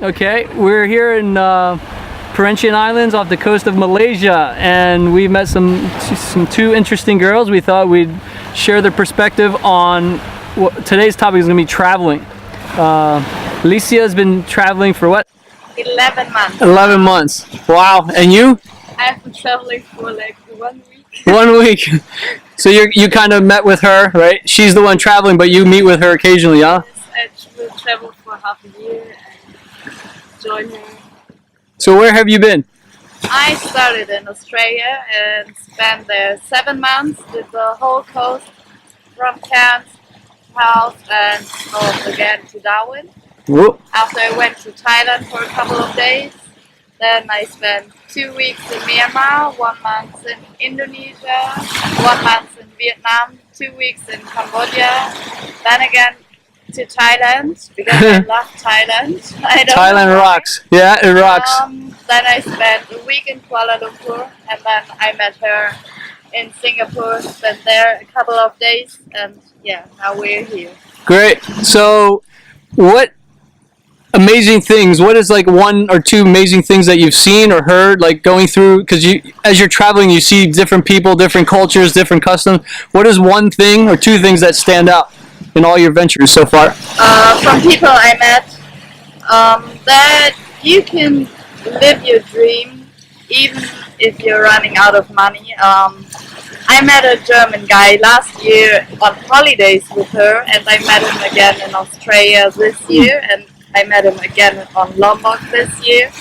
Okay, we're here in Perhentian Islands off the coast of Malaysia, and we met some two interesting girls. We thought we'd share their perspective on today's topic is going to be traveling. Lissi has been traveling for what? 11 months. 11 months. Wow. And you? I've been traveling for like 1 week. 1 week. So you kind of met with her, right? She's the one traveling, but you meet with her occasionally, huh? Yes, I will travel for half a year and join her. So where have you been? I started in Australia and spent there 7 months with the whole coast from Cairns, Perth and north again to Darwin. Whoa. After I went to Thailand for a couple of days, then I spent 2 weeks in Myanmar, 1 month in Indonesia, 1 month in Vietnam, 2 weeks in Cambodia, then again to Thailand because I love Thailand. Thailand rocks. Yeah, it rocks. Then I spent a week in Kuala Lumpur and then I met her in Singapore, spent there a couple of days and yeah, now we're here. Great. So what amazing things, what is like 1 or 2 amazing things that you've seen or heard like going through, because as you're traveling you see different people, different cultures, different customs. What is 1 thing or 2 things that stand out in all your ventures so far? From people I met, that you can live your dream even if you're running out of money. I met a German guy last year on holidays with her and I met him again in Australia this year and I met him again on Lombok this year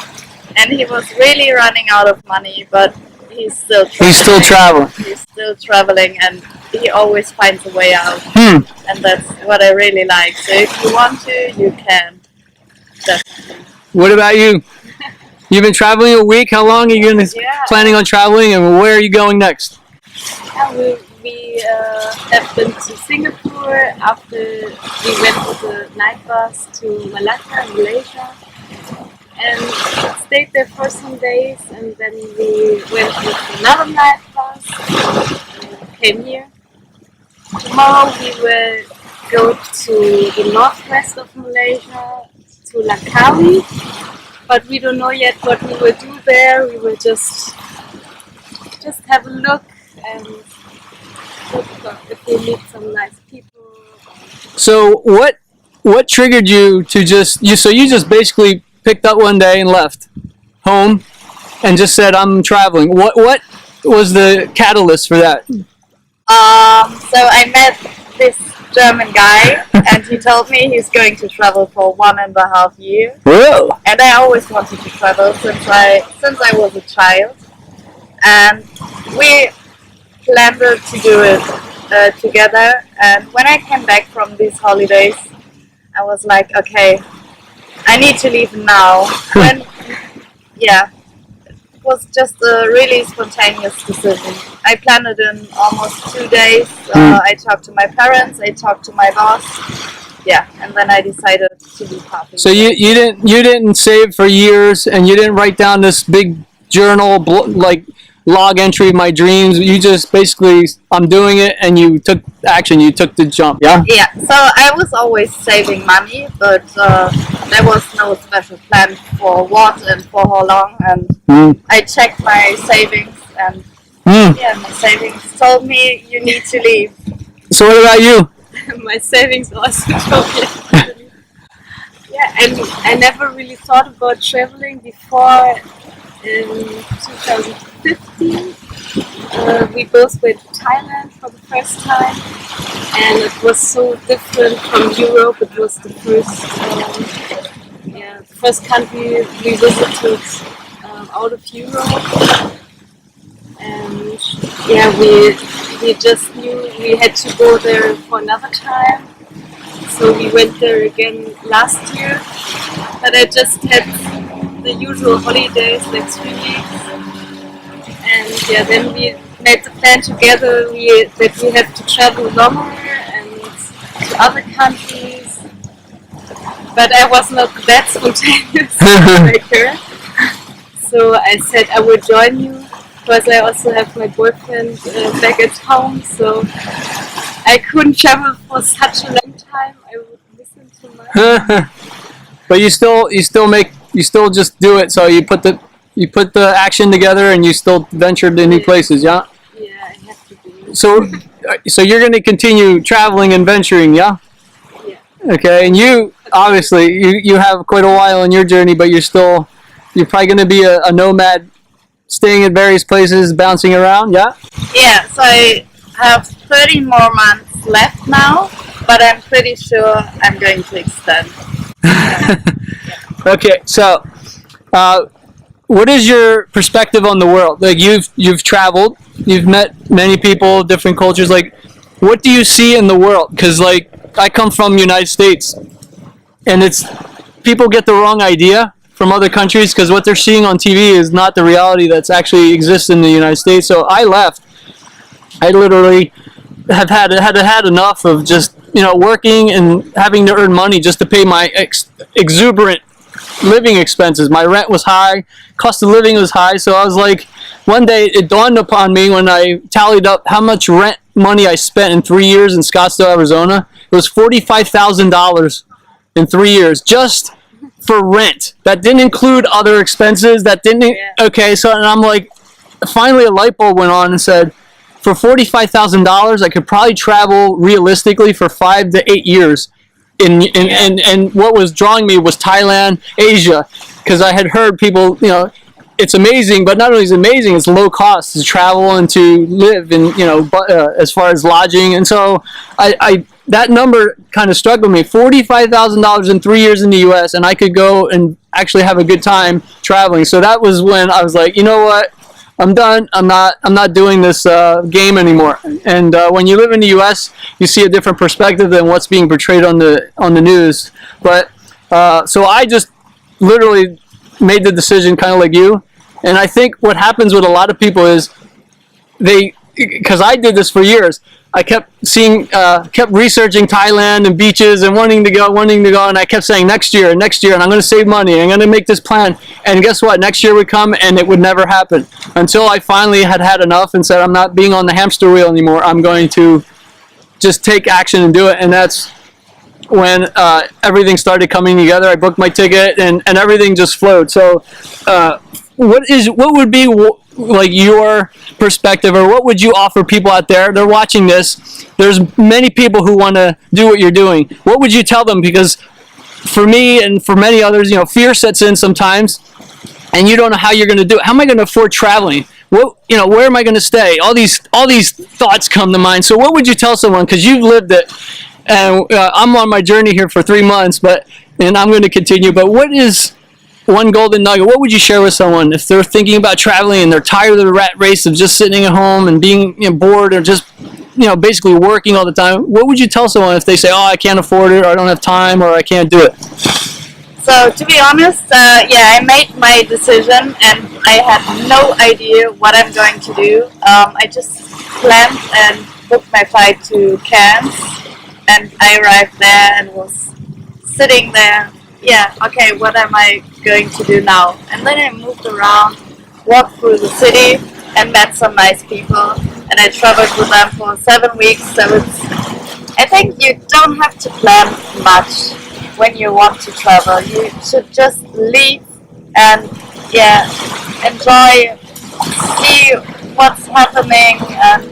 and he was really running out of money but he's still traveling. He's still traveling and he always finds a way out and that's what I really like. So if you want to, you can. Definitely. What about you? You've been traveling a week. How long are you planning on traveling and where are you going next? We have been to Singapore after we went with the night bus to Malacca, Malaysia, and stayed there for some days, and then we went with another night bus and came here. Tomorrow we will go to the northwest of Malaysia, to Langkawi, but we don't know yet what we will do there. We will just have a look and if we meet some nice people. So what triggered you to so you just basically picked up one day and left home and just said I'm traveling. What was the catalyst for that? So I met this German guy and he told me he's going to travel for 1.5 years. Really? And I always wanted to travel since I was a child. And we planned to do it together. And when I came back from these holidays, I was like, okay, I need to leave now. It was just a really spontaneous decision. I planned it in almost 2 days. I talked to my parents, I talked to my boss. Yeah, and then I decided to be happy. So you didn't save for years and you didn't write down this big journal like log entry of my dreams. You just basically, I'm doing it, and you took action. You took the jump. Yeah. Yeah. So I was always saving money, but there was no special plan for what and for how long. And I checked my savings, and my savings told me you need to leave. So what about you? My savings also told me to leave. Yeah, and I never really thought about traveling before. In 2015, we both went to Thailand for the first time, and it was so different from Europe. It was the first country we visited out of Europe, and we just knew we had to go there for another time. So we went there again last year, but I just had the usual holidays, like 3 weeks, and then we made the plan together that we have to travel longer and to other countries, but I was not that spontaneous like her, so I said I would join you because I also have my boyfriend back at home, so I couldn't travel for such a long time. I would miss him too much. But you still just do it. So you put the action together, and you still ventured to new places. Yeah. Yeah, I have to do it. So you're going to continue traveling and venturing. Yeah. Yeah. Okay, and you obviously you have quite a while in your journey, but you're probably going to be a nomad, staying at various places, bouncing around. Yeah. Yeah, so I have 30 more months left now, but I'm pretty sure I'm going to extend. Okay, so what is your perspective on the world? Like you've traveled, you've met many people, different cultures. Like, what do you see in the world? Because like I come from the United States, and it's people get the wrong idea from other countries because what they're seeing on TV is not the reality that's actually exists in the United States. So I left. I literally have had enough of just working and having to earn money just to pay my exuberant living expenses. My rent was high, cost of living was high. So I was like, one day it dawned upon me when I tallied up how much rent money I spent in 3 years in Scottsdale, Arizona. It was $45,000 in 3 years just for rent. That didn't include other expenses. That didn't. Okay, so and I'm like, finally a light bulb went on and said, for $45,000, I could probably travel realistically for 5 to 8 years. And what was drawing me was Thailand, Asia, because I had heard people, it's amazing, but not only is it amazing, it's low cost to travel and to live, and as far as lodging. And so I that number kind of struck with me. $45,000 in 3 years in the U.S., and I could go and actually have a good time traveling. So that was when I was like, you know what? I'm done. I'm not doing this game anymore. And when you live in the U.S., you see a different perspective than what's being portrayed on the news. But so I just literally made the decision, kind of like you. And I think what happens with a lot of people is because I did this for years. I kept researching Thailand and beaches and wanting to go, and I kept saying next year, and I'm going to save money, I'm going to make this plan. And guess what? Next year would come, and it would never happen until I finally had enough and said, I'm not being on the hamster wheel anymore. I'm going to just take action and do it. And that's when everything started coming together. I booked my ticket, and everything just flowed. So, what would be like your perspective, or what would you offer people out there? They're watching this. There's many people who want to do what you're doing. What would you tell them? Because for me and for many others, fear sets in sometimes, and you don't know how you're going to do it. How am I going to afford traveling? Where am I going to stay? All these thoughts come to mind. So what would you tell someone? Because you've lived it, and I'm on my journey here for 3 months, and I'm going to continue. But what is one golden nugget? What would you share with someone if they're thinking about traveling and they're tired of the rat race of just sitting at home and being bored, or just basically working all the time? What would you tell someone if they say, oh, I can't afford it, or I don't have time, or I can't do it? So to be honest, I made my decision and I had no idea what I'm going to do. I just planned and booked my flight to Cairns, and I arrived there and was sitting there. Yeah, okay, what am I going to do now? And then I moved around, walked through the city, and met some nice people. And I traveled with them for 7 weeks. So I think you don't have to plan much when you want to travel. You should just leave and enjoy, see what's happening. And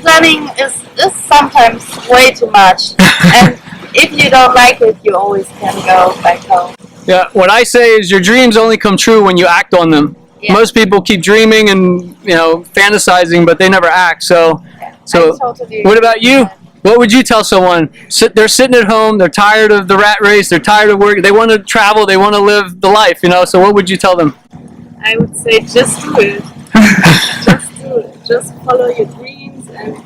planning is sometimes way too much. And if you don't like it, you always can go back home. Yeah, what I say is your dreams only come true when you act on them. Yeah. Most people keep dreaming and fantasizing, but they never act. So totally. What about you? What would you tell someone? They're sitting at home, they're tired of the rat race, they're tired of work, they want to travel, they want to live the life, so what would you tell them? I would say just do it. Just do it. Just follow your dreams and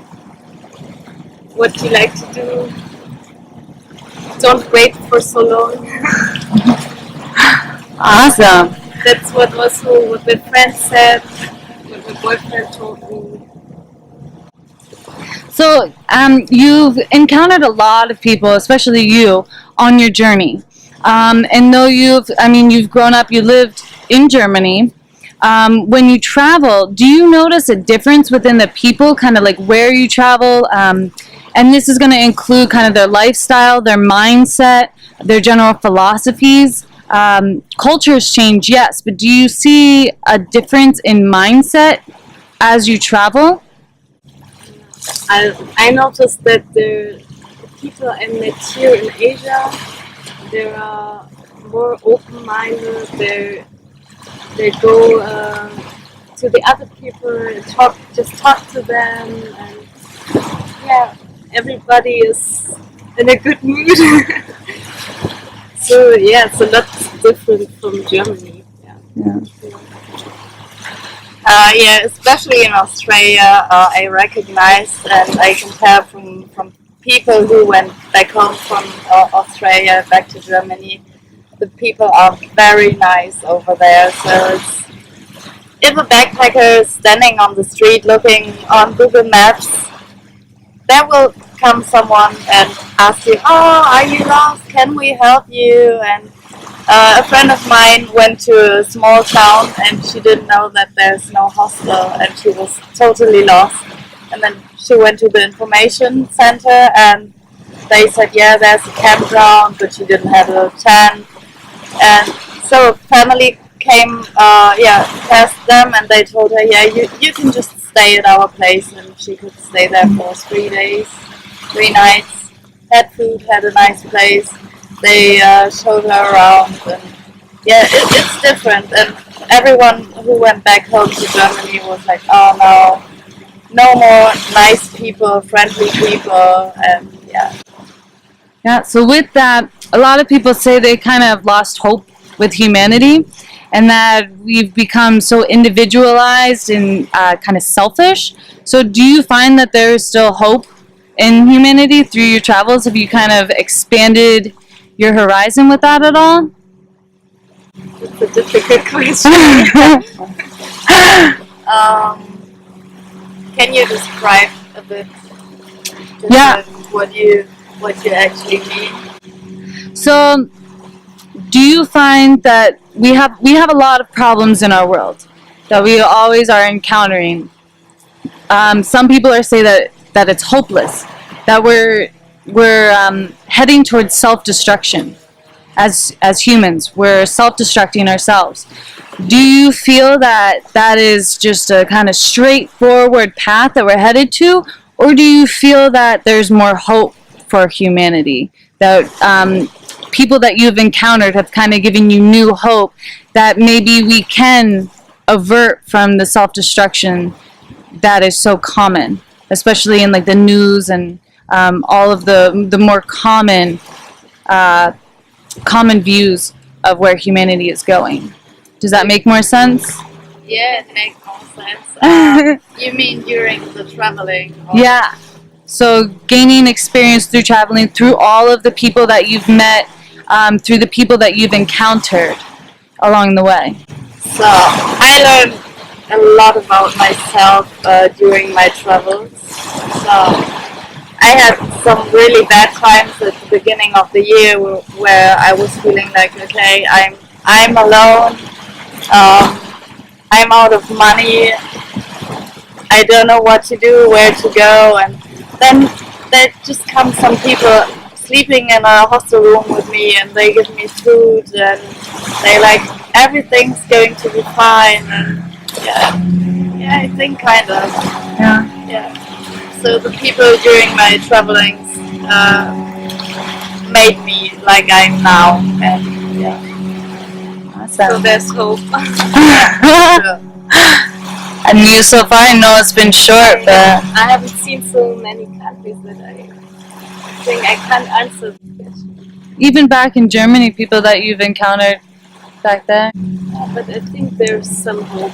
what you like to do. Don't wait for so long. Awesome. That's what my friend said, what my boyfriend told me. So you've encountered a lot of people, especially you, on your journey. And though you've grown up, you lived in Germany. When you travel, do you notice a difference within the people, kind of like where you travel? And this is going to include kind of their lifestyle, their mindset, their general philosophies. Cultures change, yes, but do you see a difference in mindset as you travel? I noticed that the people I met here in Asia, they are more open-minded. They go to the other people and talk to them, and yeah, everybody is in a good mood. So yeah, it's a lot different from Germany. Yeah. Yeah, especially in Australia, I recognize and I can tell from people who went back home from Australia back to Germany, the people are very nice over there. So it's, if a backpacker is standing on the street looking on Google Maps, there will come someone and ask you, "Oh, are you lost? Can we help you?" And a friend of mine went to a small town and she didn't know that there's no hostel and she was totally lost. And then she went to the information center and they said, yeah, there's a campground, but she didn't have a tent. And so a family came, past them and they told her, yeah, you can just stay at our place. And she could stay there for 3 days, 3 nights, had food, had a nice place. They showed her around, and yeah, it's different. And everyone who went back home to Germany was like, "Oh no, no more nice people, friendly people," and yeah. Yeah, so with that, a lot of people say they kind of lost hope with humanity and that we've become so individualized and kind of selfish. So, do you find that there is still hope in humanity through your travels? Have you kind of expanded your horizon with that at all? It's a difficult question. Can you describe a bit Yeah. what you actually mean? So, do you find that we have a lot of problems in our world that we always are encountering? Some people are saying that it's hopeless, that we're heading towards self-destruction as humans. We're self-destructing ourselves. Do you feel that that is just a kind of straightforward path that we're headed to, or do you feel that there's more hope for humanity? That people that you've encountered have kind of given you new hope that maybe we can avert from the self-destruction that is so common, especially in like the news and all of the more common views of where humanity is going. Does that make more sense? Yeah, it makes more sense. You mean during the traveling? Or? Yeah. So gaining experience through traveling, through all of the people that you've met, through the people that you've encountered along the way. So I learned a lot about myself during my travels. So I had some really bad times at the beginning of the year where I was feeling like, okay, I'm alone. I'm out of money. I don't know what to do, where to go, and then there just come some people sleeping in a hostel room with me, and they give me food, and they like everything's going to be fine, and yeah, I think kind of, yeah. So the people during my travelings made me like I'm now, and yeah. Awesome. So there's hope. And you so far, I know it's been short, but I haven't seen so many countries that I think I can't answer this question. even back in Germany, people that you've encountered back there. But I think there's some hope.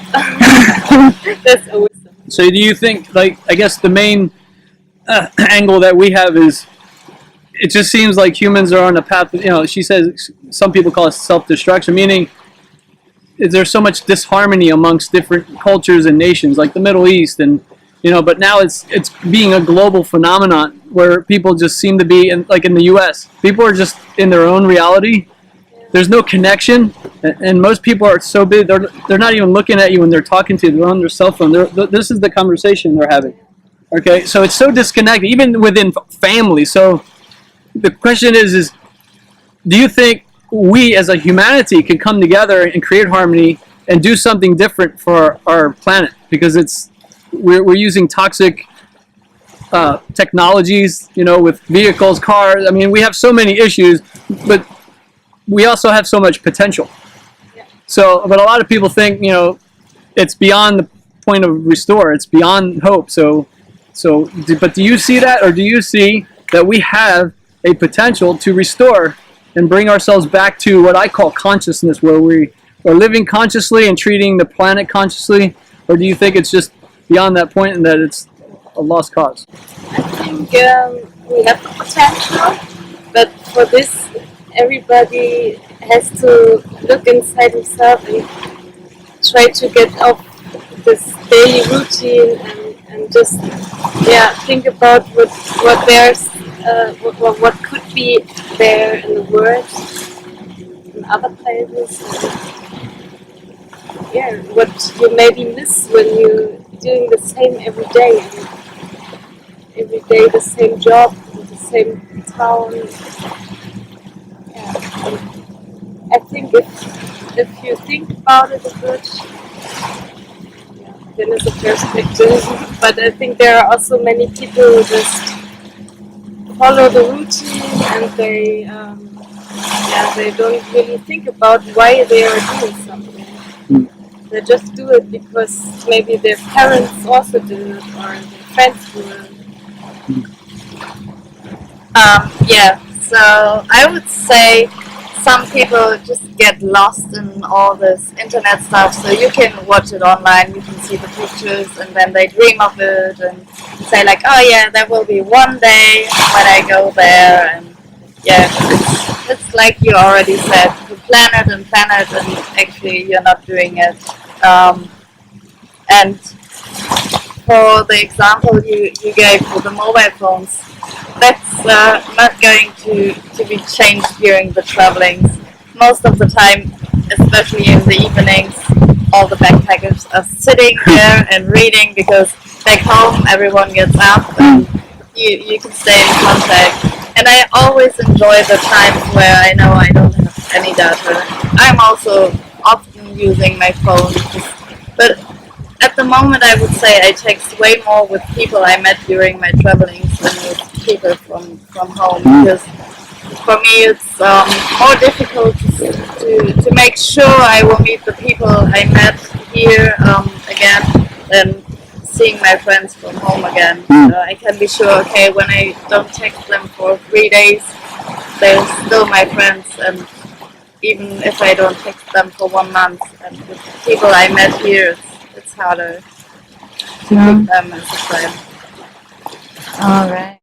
There's always some hope. So do you think, like, I guess the main angle that we have is, it just seems like humans are on a path, she says some people call it self-destruction, meaning there's so much disharmony amongst different cultures and nations, like the Middle East, and but now it's being a global phenomenon where people just seem to be like in the U.S. People are just in their own reality. There's no connection, and most people are so big they're not even looking at you when they're talking to you. They're on their cell phone. This is the conversation they're having. Okay, so it's so disconnected, even within family. So the question is do you think we as a humanity can come together and create harmony and do something different for our planet? Because we're using toxic technologies, you know, with vehicles, cars. I mean, we have so many issues, but we also have so much potential. So, but a lot of people think, you know, it's beyond the point of restore. It's beyond hope. But do you see that, or do you see that we have a potential to restore and bring ourselves back to what I call consciousness, where we are living consciously and treating the planet consciously, or do you think it's just beyond that point and that it's a lost cause? I think we have the potential, but for this, everybody has to look inside himself and try to get off this daily routine and just think about what there's what could be there in the world in other places. And, what you maybe miss when you're doing the same every day. Every day the same job, the same town. Yeah. I think if you think about it a bit, then it's a perspective. But I think there are also many people who just follow the routine and they don't really think about why they are doing something. They just do it because maybe their parents also do it or their friends do it. So I would say some people just get lost in all this internet stuff. So you can watch it online, you can see the pictures, and then they dream of it and say like, oh yeah, there will be one day when I go there. And yeah, it's like you already said, the planet, and actually you're not doing it. And for the example you gave for the mobile phones, that's not going to be changed during the travelings. Most of the time, especially in the evenings, all the backpackers are sitting there and reading because back home everyone gets up and you can stay in contact. And I always enjoy the times where I know I don't have any data. I'm also often using my phone, but at the moment, I would say I text way more with people I met during my travelings than with people from home. Because for me, it's more difficult to make sure I will meet the people I met here again than seeing my friends from home again. I can be sure, okay, when I don't text them for 3 days, they're still my friends. And even if I don't text them for 1 month, and with people I met here, it's harder to keep them as a friend. All right.